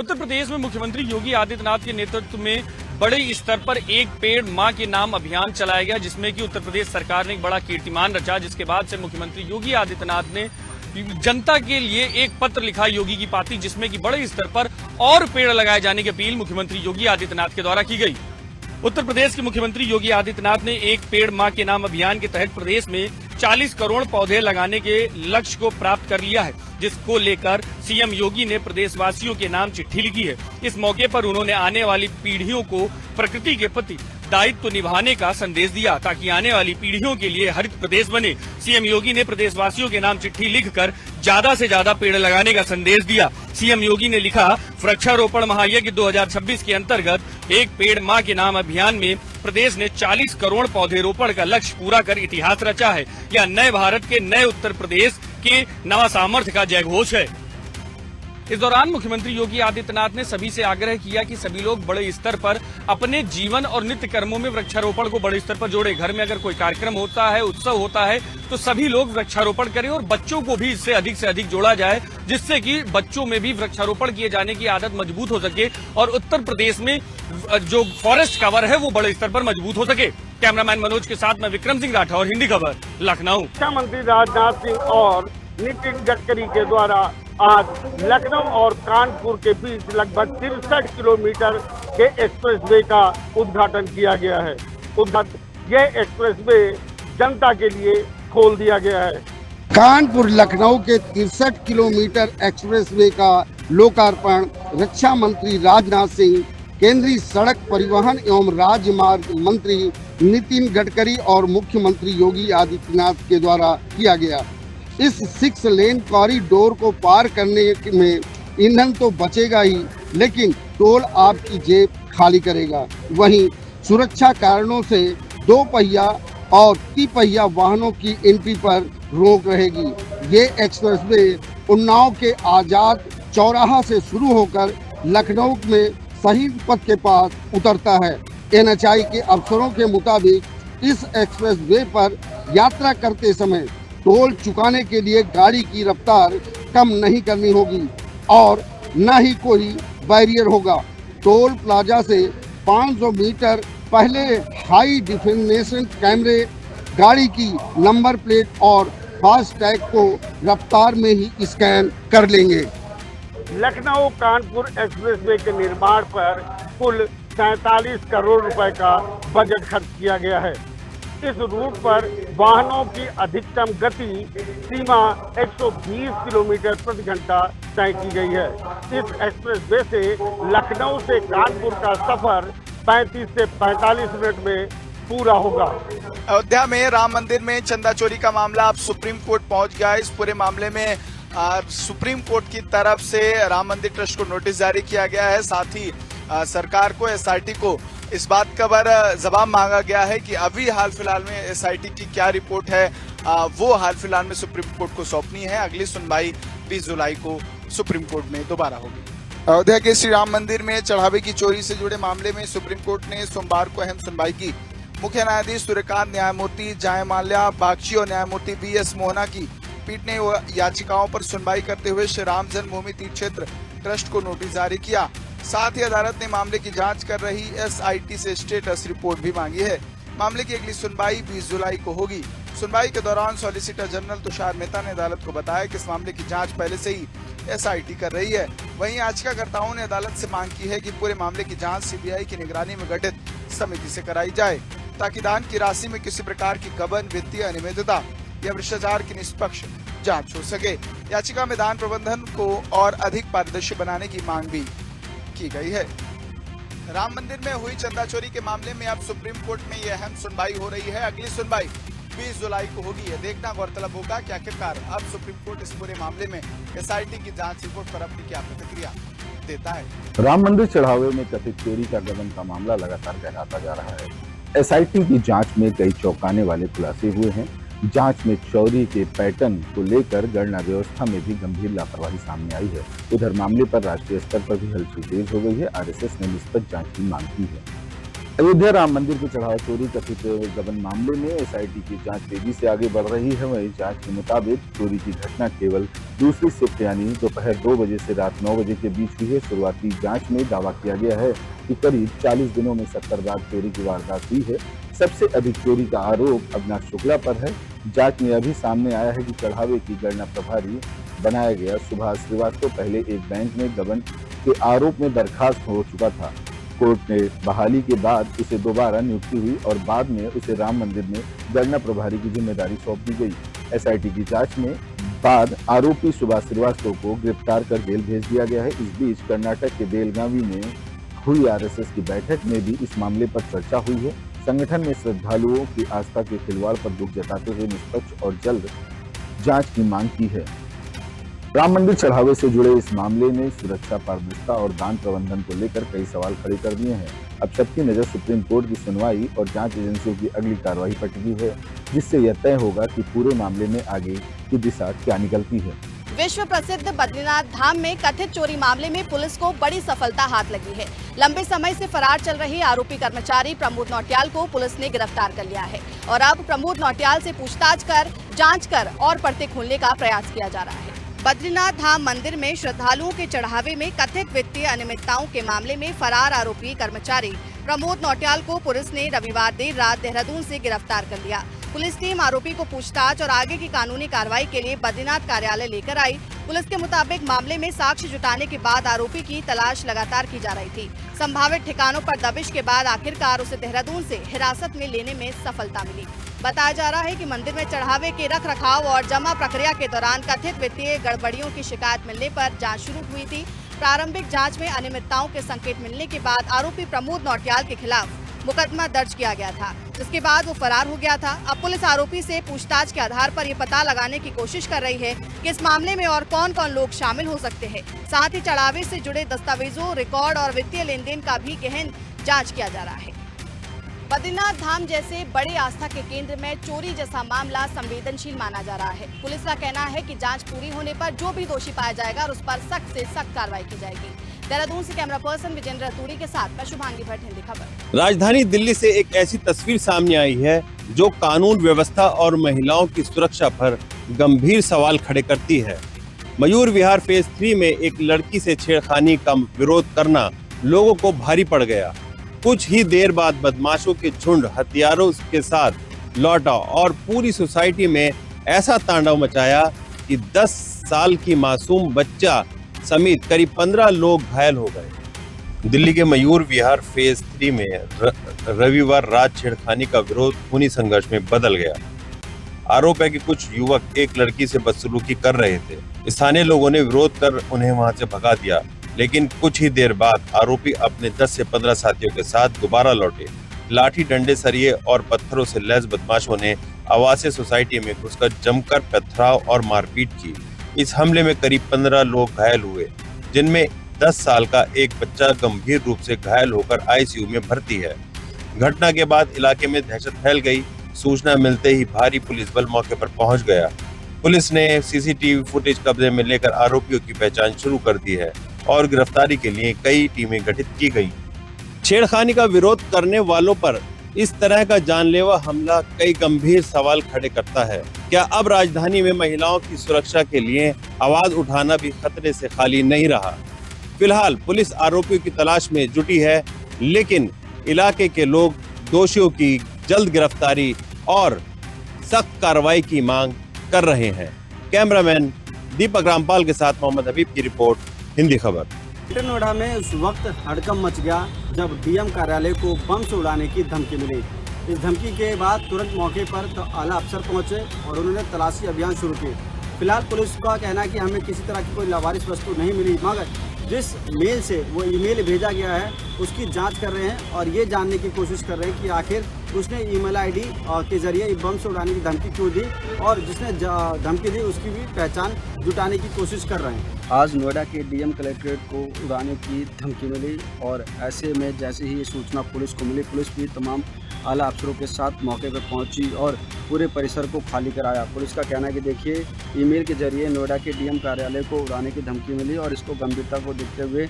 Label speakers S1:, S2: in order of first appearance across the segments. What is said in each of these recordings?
S1: उत्तर प्रदेश में मुख्यमंत्री योगी आदित्यनाथ के नेतृत्व में बड़े स्तर पर एक पेड़ मां के नाम अभियान चलाया गया, जिसमें कि उत्तर प्रदेश सरकार ने एक बड़ा कीर्तिमान रचा। जिसके बाद से मुख्यमंत्री योगी आदित्यनाथ ने जनता के लिए एक पत्र लिखा योगी की पाती, जिसमें कि बड़े स्तर पर और पेड़ लगाए जाने की अपील मुख्यमंत्री योगी आदित्यनाथ के द्वारा की गई। उत्तर प्रदेश के मुख्यमंत्री योगी आदित्यनाथ ने एक पेड़ मां के नाम अभियान के तहत प्रदेश में 40 करोड़ पौधे लगाने के लक्ष्य को प्राप्त कर लिया है, जिसको लेकर सीएम योगी ने प्रदेशवासियों के नाम चिट्ठी लिखी है। इस मौके पर उन्होंने आने वाली पीढ़ियों को प्रकृति के प्रति दायित्व निभाने का संदेश दिया, ताकि आने वाली पीढ़ियों के लिए हरित प्रदेश बने। सीएम योगी ने प्रदेशवासियों के नाम चिट्ठी लिखकर ज्यादा से ज्यादा पेड़ लगाने का संदेश दिया। सीएम योगी ने लिखा, वृक्षारोपण महायज्ञ 2026 के अंतर्गत एक पेड़ मां के नाम अभियान में प्रदेश ने 40 करोड़ पौधे रोपण का लक्ष्य पूरा कर इतिहास रचा है। यह नए भारत के नए उत्तर प्रदेश के नवा सामर्थ्य का जयघोष है। इस दौरान मुख्यमंत्री योगी आदित्यनाथ ने सभी से आग्रह किया कि सभी लोग बड़े स्तर पर अपने जीवन और नित्य कर्मों में वृक्षारोपण को बड़े स्तर पर जोड़े। घर में अगर कोई कार्यक्रम होता है, उत्सव होता है, तो सभी लोग वृक्षारोपण करें और बच्चों को भी इससे अधिक से अधिक जोड़ा जाए, जिससे कि बच्चों में भी वृक्षारोपण किए जाने की आदत मजबूत हो सके और उत्तर प्रदेश में जो फॉरेस्ट कवर है वो बड़े स्तर पर मजबूत हो सके। कैमरामैन मनोज के साथ मैं विक्रम सिंह राठौर, हिंदी खबर, लखनऊ।
S2: रक्षा मंत्री राजनाथ सिंह और नितिन गडकरी के द्वारा आज लखनऊ और कानपुर के बीच लगभग 63 किलोमीटर के एक्सप्रेसवे का उद्घाटन किया गया है। यह एक्सप्रेसवे जनता के लिए खोल दिया गया है।
S3: कानपुर लखनऊ के 63 किलोमीटर एक्सप्रेसवे का लोकार्पण रक्षा मंत्री राजनाथ सिंह, केंद्रीय सड़क परिवहन एवं राजमार्ग मंत्री नितिन गडकरी और मुख्यमंत्री योगी आदित्यनाथ के द्वारा किया गया। इस 6 लेन कॉरिडोर को पार करने में ईंधन तो बचेगा ही, लेकिन टोल आपकी जेब खाली करेगा। वहीं सुरक्षा कारणों से 2 पहिया और 3 पहिया वाहनों की एंट्री पर रोक रहेगी। ये एक्सप्रेसवे उन्नाव के आजाद चौराहा से शुरू होकर लखनऊ में शहीद पथ के पास उतरता है। NHAI के अफसरों के मुताबिक इस एक्सप्रेसवे पर यात्रा करते समय टोल चुकाने के लिए गाड़ी की रफ्तार कम नहीं करनी होगी और न ही कोई बैरियर होगा। टोल प्लाजा से 500 मीटर पहले हाई डिफिनेशन कैमरे गाड़ी की नंबर प्लेट और फास्टैग को रफ्तार में ही स्कैन कर लेंगे।
S2: लखनऊ कानपुर एक्सप्रेसवे के निर्माण पर कुल 47 करोड़ रुपए का बजट खर्च किया गया है। इस रूट पर वाहनों की अधिकतम गति सीमा 120 किलोमीटर प्रति घंटा तय की गई है। इस एक्सप्रेसवे से लखनऊ से कानपुर का सफर 35 से 45 मिनट में पूरा होगा।
S4: अयोध्या में राम मंदिर में चंदा चोरी का मामला अब सुप्रीम कोर्ट पहुंच गया। इस पूरे मामले में सुप्रीम कोर्ट की तरफ से राम मंदिर ट्रस्ट को नोटिस जारी किया गया है। साथ ही सरकार को, SIT को इस बात का जवाब मांगा गया है कि अभी हाल फिलहाल में SIT की क्या रिपोर्ट है, वो हाल फिलहाल में सुप्रीम कोर्ट को सौंपनी है। अगली सुनवाई 20 जुलाई को सुप्रीम कोर्ट में दोबारा होगी। अयोध्या के श्री राम मंदिर में चढ़ावे की चोरी से जुड़े मामले में सुप्रीम कोर्ट ने सोमवार को अहम सुनवाई की। मुख्य न्यायाधीश सूर्यकांत, न्यायमूर्ति जय माल्या बागची और न्यायमूर्ति BS मोहना की पीठ ने याचिकाओं पर सुनवाई करते हुए श्री राम जन्मभूमि तीर्थ क्षेत्र ट्रस्ट को नोटिस जारी किया। साथ ही अदालत ने मामले की जांच कर रही SIT से स्टेटस रिपोर्ट भी मांगी है। मामले की अगली सुनवाई 20 जुलाई को होगी। सुनवाई के दौरान सॉलिसिटर जनरल तुषार मेहता ने अदालत को बताया कि इस मामले की जांच पहले से ही SIT कर रही है। वहीं याचिकाकर्ताओं ने अदालत से मांग की है कि पूरे मामले की जांच CBI की निगरानी में गठित समिति से कराई जाए, ताकि दान की राशि में किसी प्रकार की गबन, वित्तीय अनियमितता या भ्रष्टाचार की निष्पक्ष जांच हो सके। याचिका में दान प्रबंधन को और अधिक पारदर्शी बनाने की मांग भी की गई है। राम मंदिर में हुई चंदा चोरी के मामले में अब सुप्रीम कोर्ट में यह अहम सुनवाई हो रही है। अगली सुनवाई 20 जुलाई को होगी। यह देखना गौरतलब होगा कि आखिरकार अब सुप्रीम कोर्ट इस पूरे मामले में SIT की जांच रिपोर्ट पर अपनी क्या प्रतिक्रिया देता है।
S5: राम मंदिर चढ़ावे में कथित चोरी का गबन का मामला लगातार गहराता जा रहा है। SIT की जांच में कई चौंकाने वाले खुलासे हुए हैं। जांच में चोरी के पैटर्न को लेकर गणना व्यवस्था में भी गंभीर लापरवाही सामने आई है। उधर मामले पर राष्ट्रीय स्तर पर भी हलचल तेज हो गई है। RSS ने निष्पक्ष जांच की मांग की है। अयोध्या राम मंदिर के चढ़ावा चोरी कथित गबन मामले में एसआईटी की जांच तेजी से आगे बढ़ रही है। वहीं जांच के मुताबिक चोरी की घटना केवल दूसरी शिफ्ट यानी दोपहर 2 बजे से रात 9 बजे के बीच हुई है। शुरुआती जांच में दावा किया गया है कि करीब 40 दिनों में 70 बार चोरी की वारदात हुई है। सबसे अधिक चोरी का आरोप अविनाश शुक्ला पर है। जांच में अभी सामने आया है कि चढ़ावे की गणना प्रभारी बनाया गया सुभाष श्रीवास्तव पहले एक बैंक में गबन के आरोप में बर्खास्त हो चुका था। कोर्ट ने बहाली के बाद उसे दोबारा नियुक्ति हुई और बाद में उसे राम मंदिर में गणना प्रभारी की जिम्मेदारी सौंप दी गई। एसआईटी की जांच में बाद आरोपी सुभाष श्रीवास्तव को गिरफ्तार कर जेल भेज दिया गया है। इस बीच कर्नाटक के बेलगावी में हुई आरएसएस की बैठक में भी इस मामले पर चर्चा हुई है। संगठन ने श्रद्धालुओं की आस्था के खिलवाड़ पर दुख जताते हुए निष्पक्ष और जल्द जांच की मांग की है। राम मंदिर चढ़ावे से जुड़े इस मामले में सुरक्षा, पारदर्शिता और दान प्रबंधन को लेकर कई सवाल खड़े कर दिए हैं। अब सबकी नजर सुप्रीम कोर्ट की सुनवाई और जांच एजेंसियों की अगली कार्रवाई पर टिकी है, जिससे यह तय होगा कि पूरे मामले में आगे की दिशा क्या निकलती है।
S6: विश्व प्रसिद्ध बद्रीनाथ धाम में कथित चोरी मामले में पुलिस को बड़ी सफलता हाथ लगी है। लंबे समय से फरार चल रहे आरोपी कर्मचारी प्रमोद नौटियाल को पुलिस ने गिरफ्तार कर लिया है और अब प्रमोद नौटियाल से पूछताछ कर, जांच कर और पर्चे खोलने का प्रयास किया जा रहा है। बद्रीनाथ धाम मंदिर में श्रद्धालुओं के चढ़ावे में कथित वित्तीय अनियमितताओं के मामले में फरार आरोपी कर्मचारी प्रमोद नौटियाल को पुलिस ने रविवार देर रात देहरादून से गिरफ्तार कर लिया। पुलिस टीम आरोपी को पूछताछ और आगे की कानूनी कार्रवाई के लिए बद्रीनाथ कार्यालय लेकर आई। पुलिस के मुताबिक मामले में साक्ष्य जुटाने के बाद आरोपी की तलाश लगातार की जा रही थी। संभावित ठिकानों पर दबिश के बाद आखिरकार उसे देहरादून से हिरासत में लेने में सफलता मिली। बताया जा रहा है कि मंदिर में चढ़ावे के रख रखाव और जमा प्रक्रिया के दौरान कथित वित्तीय गड़बड़ियों की शिकायत मिलने पर जांच शुरू हुई थी। प्रारंभिक जांच में अनियमितताओं के संकेत मिलने के बाद आरोपी प्रमोद नौटियाल के खिलाफ मुकदमा दर्ज किया गया था, जिसके बाद वो फरार हो गया था। अब पुलिस आरोपी से पूछताछ के आधार पर ये पता लगाने की कोशिश कर रही है कि इस मामले में और कौन कौन लोग शामिल हो सकते हैं। साथ ही चढ़ावे से जुड़े दस्तावेजों, रिकॉर्ड और वित्तीय लेन देन का भी गहन जांच किया जा रहा है। बद्रीनाथ धाम जैसे बड़े आस्था के केंद्र में चोरी जैसा मामला संवेदनशील माना जा रहा है। पुलिस का कहना है कि जांच पूरी होने पर जो भी दोषी पाया जाएगा और उस पर सख्त से सख्त कार्रवाई की जाएगी। देहरादून से कैमरा पर्सन विजेंद्र रतूड़ी के साथ मैं शुभांगी भट्ट, हिंदी खबर।
S7: राजधानी दिल्ली से एक ऐसी तस्वीर सामने आई है जो कानून व्यवस्था और महिलाओं की सुरक्षा पर गंभीर सवाल खड़े करती है। मयूर विहार फेज 3 में एक लड़की से छेड़खानी का विरोध करना लोगों को भारी पड़ गया। कुछ ही देर बाद बदमाशों के झुंड हथियारों के साथ लौटा और पूरी सोसाइटी में ऐसा तांडव मचाया कि 10 साल की मासूम बच्चा समेत करीब 15 लोग घायल हो गए। दिल्ली के मयूर विहार फेज 3 में रविवार रात छेड़खानी का विरोध खूनी संघर्ष में बदल गया। आरोप है कि कुछ युवक एक लड़की से बदसलूकी कर रहे थे। स्थानीय लोगों ने विरोध कर उन्हें वहां से भगा दिया, लेकिन कुछ ही देर बाद आरोपी अपने 10 से 15 साथियों के साथ दोबारा लौटे। लाठी, डंडे, सरिये और पत्थरों से लैस बदमाशों ने आवासीय सोसाइटी में घुसकर जमकर पथराव और मारपीट की। इस हमले में करीब 15 लोग घायल हुए, जिनमें 10 साल का एक बच्चा गंभीर रूप से घायल होकर आईसीयू में भर्ती है। घटना के बाद इलाके में दहशत फैल गई। सूचना मिलते ही भारी पुलिस बल मौके पर पहुंच गया। पुलिस ने सीसीटीवी फुटेज कब्जे में लेकर आरोपियों की पहचान शुरू कर दी है और गिरफ्तारी के लिए कई टीमें गठित की गई। छेड़खानी का विरोध करने वालों पर इस तरह का जानलेवा हमला कई गंभीर सवाल खड़े करता है। क्या अब राजधानी में महिलाओं की सुरक्षा के लिए आवाज उठाना भी खतरे से खाली नहीं रहा? फिलहाल पुलिस आरोपियों की तलाश में जुटी है, लेकिन इलाके के लोग दोषियों की जल्द गिरफ्तारी और सख्त कार्रवाई की मांग कर रहे हैं। कैमरामैन दीपक रामपाल के साथ मोहम्मद हबीब की रिपोर्ट, हिंदी खबर।
S8: ग्रेटर नोएडा में उस वक्त हड़कंप मच गया जब डीएम कार्यालय को बम से उड़ाने की धमकी मिली। इस धमकी के बाद तुरंत मौके पर आला अफसर पहुंचे और उन्होंने तलाशी अभियान शुरू किए। फिलहाल पुलिस का कहना है कि हमें किसी तरह की कोई लावारिस वस्तु नहीं मिली, मगर जिस मेल से वो ईमेल भेजा गया है उसकी जांच कर रहे हैं और ये जानने की कोशिश कर रहे हैं कि आखिर उसने ईमेल आईडी के जरिए बम से उड़ाने की धमकी क्यों दी और जिसने धमकी दी उसकी भी पहचान जुटाने की कोशिश कर रहे हैं। आज नोएडा के डीएम कलेक्ट्रेट को उड़ाने की धमकी मिली और ऐसे में जैसे ही ये सूचना पुलिस को मिली, पुलिस भी तमाम आला अफसरों के साथ मौके पर पहुंची और पूरे परिसर को खाली कराया। पुलिस का कहना है कि देखिए, ईमेल के जरिए नोएडा के डीएम कार्यालय को उड़ाने की धमकी मिली और इसको गंभीरता को देखते हुए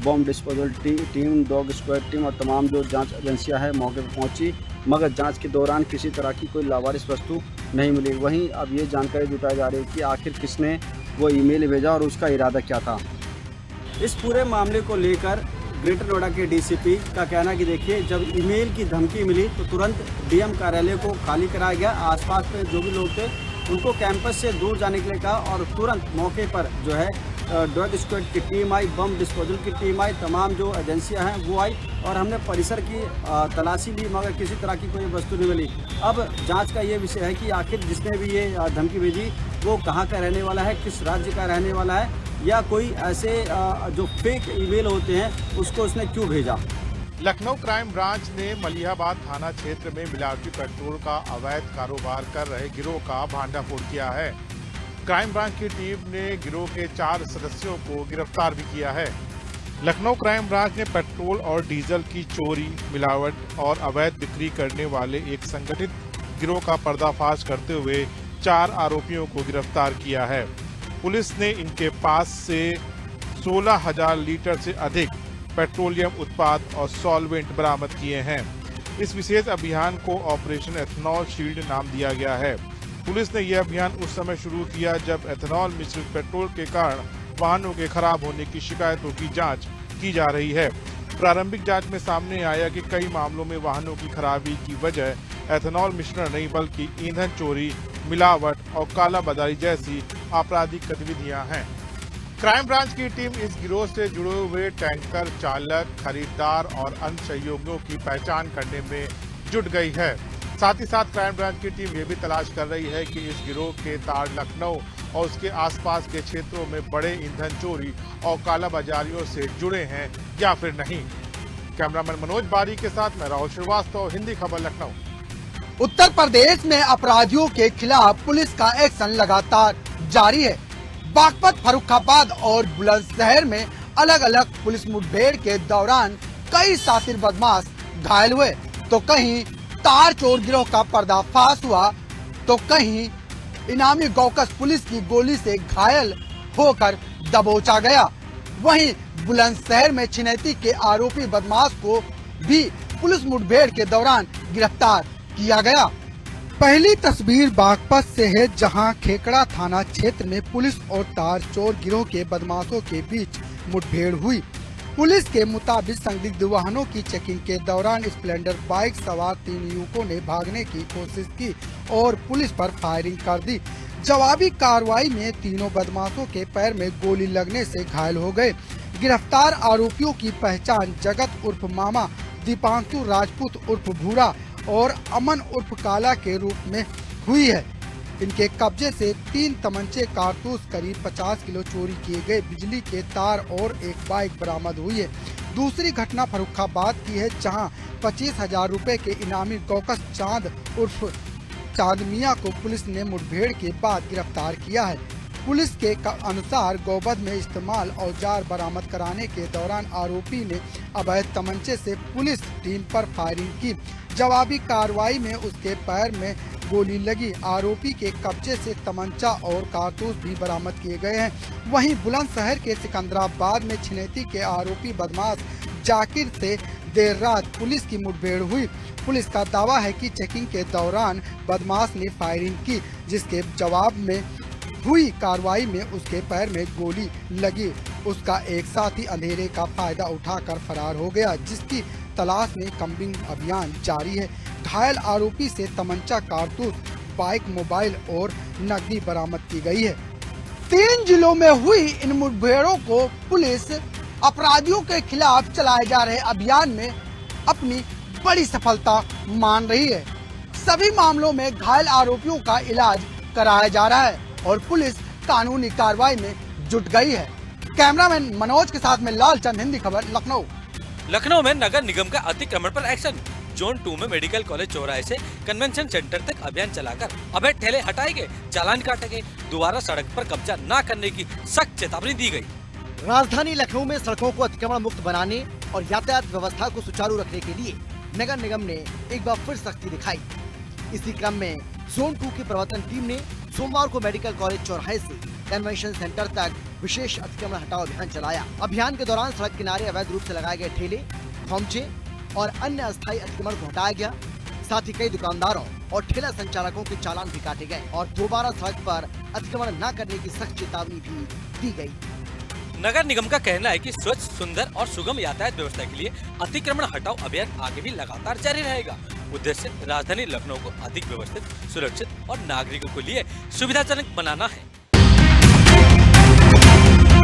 S8: bomb disposal team, dog squad team और तमाम जो जांच एजेंसियां हैं मौके पर पहुंची, मगर जांच के दौरान किसी तरह की कोई लावारिस वस्तु नहीं मिली। वहीं अब ये जानकारी जुटाई जा रही है कि आखिर किसने वो ईमेल भेजा और उसका इरादा क्या था। इस पूरे मामले को लेकर ग्रेटर नोएडा के डीसीपी का कहना है कि देखिए, जब ईमेल की धमकी मिली तो तुरंत डीएम कार्यालय को खाली कराया गया। आसपास पे जो भी लोग थे उनको कैंपस से दूर जाने के लिए कहा और तुरंत मौके पर जो है डॉग स्क्वाड की टीम आई, बम डिस्पोजल की टीम आई, तमाम जो एजेंसियां हैं वो आई और हमने परिसर की तलाशी ली, मगर किसी तरह की कोई वस्तु नहीं मिली। अब जांच का ये विषय है कि आखिर जिसने भी ये धमकी भेजी वो कहाँ का रहने वाला है, किस राज्य का रहने वाला है, या कोई ऐसे जो फेक ईमेल होते हैं उसको उसने क्यों भेजा।
S9: लखनऊ क्राइम ब्रांच ने मलिहाबाद थाना क्षेत्र में मिलावटी पेट्रोल का अवैध कारोबार कर रहे गिरोह का भांडाफोड़ किया है। क्राइम ब्रांच की टीम ने गिरोह के 4 सदस्यों को गिरफ्तार भी किया है। लखनऊ क्राइम ब्रांच ने पेट्रोल और डीजल की चोरी, मिलावट और अवैध बिक्री करने वाले एक संगठित गिरोह का पर्दाफाश करते हुए 4 आरोपियों को गिरफ्तार किया है। पुलिस ने इनके पास से 16,000 लीटर से अधिक पेट्रोलियम उत्पाद और सॉल्वेंट बरामद किए हैं। इस विशेष अभियान को ऑपरेशन एथनॉल शील्ड नाम दिया गया है। पुलिस ने यह अभियान उस समय शुरू किया जब एथनॉल मिश्रित पेट्रोल के कारण वाहनों के खराब होने की शिकायतों की जांच की जा रही है। प्रारंभिक जांच में सामने आया कि कई मामलों में वाहनों की खराबी की वजह एथनॉल मिश्रण नहीं बल्कि ईंधन चोरी, मिलावट और कालाबाजारी जैसी आपराधिक गतिविधियां हैं। क्राइम ब्रांच की टीम इस गिरोह से जुड़े हुए टैंकर चालक, खरीदार और अन्य सहयोगियों की पहचान करने में जुट गई है। साथ ही साथ क्राइम ब्रांच की टीम ये भी तलाश कर रही है कि इस गिरोह के तार लखनऊ और उसके आसपास के क्षेत्रों में बड़े ईंधन चोरी और कालाबाजारियों से जुड़े हैं या फिर नहीं। कैमरामैन मनोज बारी के साथ मैं राहुल श्रीवास्तव, हिंदी खबर, लखनऊ।
S10: उत्तर प्रदेश में अपराधियों के खिलाफ पुलिस का एक्शन लगातार जारी है। बागपत, फर्रुखाबाद और बुलंदशहर में अलग अलग पुलिस मुठभेड़ के दौरान कई शातिर बदमाश घायल हुए, तो कहीं तार चोर गिरोह का पर्दाफाश हुआ, तो कहीं इनामी गौकस पुलिस की गोली से घायल होकर दबोचा गया। वहीं बुलंदशहर में छिनैती के आरोपी बदमाश को भी पुलिस मुठभेड़ के दौरान गिरफ्तार किया गया। पहली तस्वीर बागपत से है, जहां खेकड़ा थाना क्षेत्र में पुलिस और तार चोर गिरोह के बदमाशों के बीच मुठभेड़ हुई। पुलिस के मुताबिक संदिग्ध वाहनों की चेकिंग के दौरान स्प्लेंडर बाइक सवार 3 युवकों ने भागने की कोशिश की और पुलिस पर फायरिंग कर दी। जवाबी कार्रवाई में तीनों बदमाशों के पैर में गोली लगने से घायल हो गए। गिरफ्तार आरोपियों की पहचान जगत उर्फ मामा, दीपांशु राजपूत उर्फ भूरा और अमन उर्फ काला के रूप में हुई है। इनके कब्जे से 3 तमंचे, कारतूस, करीब 50 किलो चोरी किए गए बिजली के तार और एक बाइक बरामद हुई है। दूसरी घटना फर्रुखाबाद की है, जहां 25,000 रुपए के इनामी गौकस चांद उर्फ चांद मियां को पुलिस ने मुठभेड़ के बाद गिरफ्तार किया है। पुलिस के अनुसार गोवध में इस्तेमाल औजार बरामद कराने के दौरान आरोपी ने अवैध तमंचे से पुलिस टीम पर फायरिंग की। जवाबी कार्रवाई में उसके पैर में गोली लगी। आरोपी के कब्जे से तमंचा और कारतूस भी बरामद किए गए हैं। वहीं बुलंदशहर के सिकंदराबाद में छिनैती के आरोपी बदमाश जाकिर से देर रात पुलिस की मुठभेड़ हुई। पुलिस का दावा है कि चेकिंग के दौरान बदमाश ने फायरिंग की, जिसके जवाब में हुई कार्रवाई में उसके पैर में गोली लगी। उसका एक साथी अंधेरे का फायदा उठाकर फरार हो गया, जिसकी तलाश में कम्बिंग अभियान जारी है। घायल आरोपी से तमंचा, कारतूस, बाइक, मोबाइल और नकदी बरामद की गई है। 3 जिलों में हुई इन मुठभेड़ों को पुलिस अपराधियों के खिलाफ चलाए जा रहे अभियान में अपनी बड़ी सफलता मान रही है। सभी मामलों में घायल आरोपियों का इलाज कराया जा रहा है और पुलिस कानूनी कार्रवाई में जुट गई है। कैमरामैन मनोज के साथ में लालचंद, हिंदी खबर, लखनऊ।
S11: लखनऊ में नगर निगम का अतिक्रमण पर एक्शन। जोन 2 में मेडिकल कॉलेज चौराहे से कन्वेंशन सेंटर तक अभियान चलाकर अवैध ठेले हटाए गए, चालान काटे गए। दोबारा सड़क पर कब्जा न करने की सख्त चेतावनी दी गई।
S12: राजधानी लखनऊ में सड़कों को अतिक्रमण मुक्त बनाने और यातायात व्यवस्था को सुचारू रखने के लिए नगर निगम ने एक बार फिर सख्ती दिखाई। इसी क्रम में जोन 2 की प्रवर्तन टीम ने सोमवार को मेडिकल कॉलेज चौराहे से कन्वेंशन सेंटर तक विशेष अतिक्रमण हटाओ अभियान चलाया। अभियान के दौरान सड़क किनारे अवैध रूप से लगाए गए ठेले, खोमचे और अन्य अस्थायी अतिक्रमण को हटाया गया। साथ ही कई दुकानदारों और ठेला संचालकों के चालान भी काटे गए और दोबारा सड़क पर अतिक्रमण न करने की सख्त चेतावनी भी दी गई।
S11: नगर निगम का कहना है कि स्वच्छ, सुंदर और सुगम यातायात व्यवस्था के लिए अतिक्रमण हटाओ अभियान आगे भी लगातार जारी रहेगा। उद्देश्य राजधानी लखनऊ को अधिक व्यवस्थित, सुरक्षित और नागरिकों के लिए सुविधाजनक बनाना है।